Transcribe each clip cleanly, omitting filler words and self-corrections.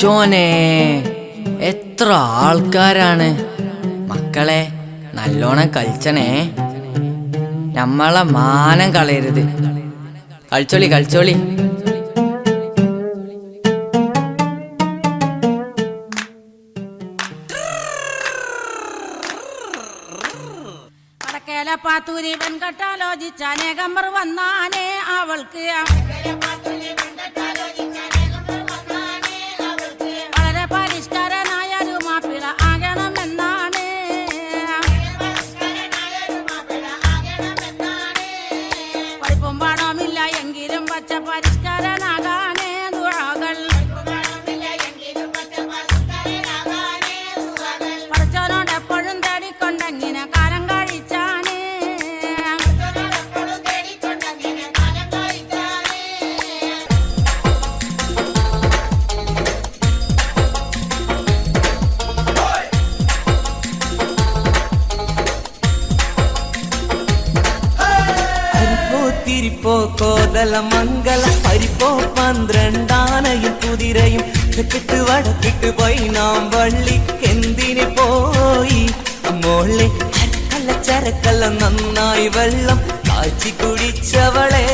പടച്ചോനെ, എത്ര ആൾക്കാരാണ്. മക്കളെ നല്ലോണം കളിച്ചണേ, നമ്മളെ മാനം കളയരുത്. കളിച്ചോളി കളിച്ചോളി. പാത്തൂരി വെൺകട്ടാലോചിച്ച അനേകമ്പർ വന്നാനേ അവൾക്ക് വളരെ പരിഷ്കാരനായ ഒരു മാപ്പിള ആകണമെന്നാണ്. പഠിപ്പും പണമില്ല എങ്കിലും പച്ച പരിഷ്കാരനാകാനേ ദുആകൾ. പഠിച്ചവനോട് എപ്പോഴും തേടിക്കൊണ്ടെങ്ങനെ കാലം കഴിച്ചാണ്. തിരിപ്പോ കോതല മംഗല പരിപ്പോ 12 കുതിരയും തെക്കിട്ട് വടക്കിട്ട് പോയി നാം വള്ളിക്കെന്തിന് പോയി മോളെ ചരക്കല്ല നന്നായി വെള്ളം കാച്ചി കുടിച്ചവളെ.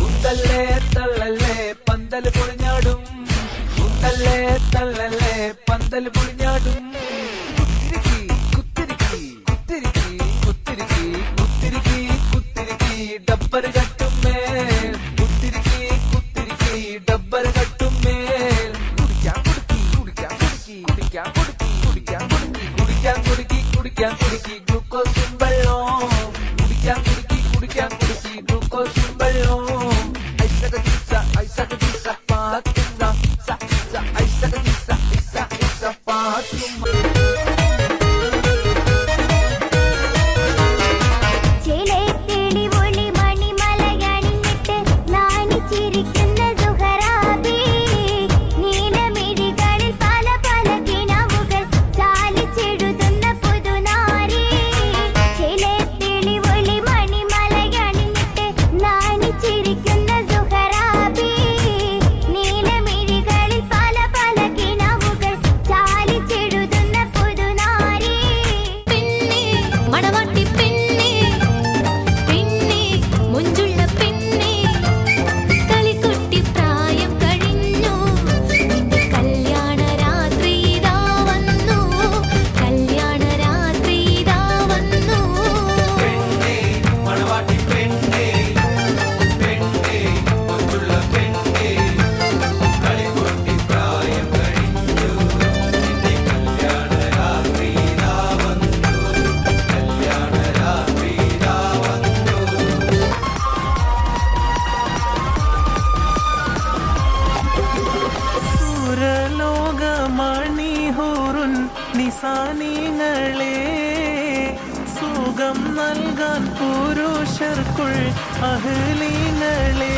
ഉണ്ടല്ലേ തള്ളല്ലേ പന്തൽ പൊളിഞ്ഞാടും, ഉണ്ടല്ലേ തള്ളല്ലേ പന്തൽ പൊളിഞ്ഞാടും. കുത്തിരിക്കി കുത്തിരിക്കി കുത്തിരിക്കി കുത്തിരിക്കി കുത്തിരിക്കി ഡബ്ബർ കട്ടുമേൽ, കുത്തിരിക്കി കുത്തിരിക്കി ഡബ്ബർ കട്ടുമേൽ. കുടിക്കാൻ കുടുക്കി കുടിക്കാൻ കുടുക്കി കുടിക്കാൻ കുടുക്കി കുടിക്കാൻ കുടുക്കി കുടിക്കാൻ കുടുക്കി കുടിക്കാൻ കുടുക്കി ഗ്ലൂക്കോസും വെള്ളം. കുടിക്കാൻ കുടുക്കി കുടിക്കാൻ കുടുക്കി ഗ്ലൂക്കോസും വെള്ളം. സാനിങ്ങളെ സുഖം നൽകാൻ പുരുഷർക്കുൾ അഹ്ലിങ്ങളെ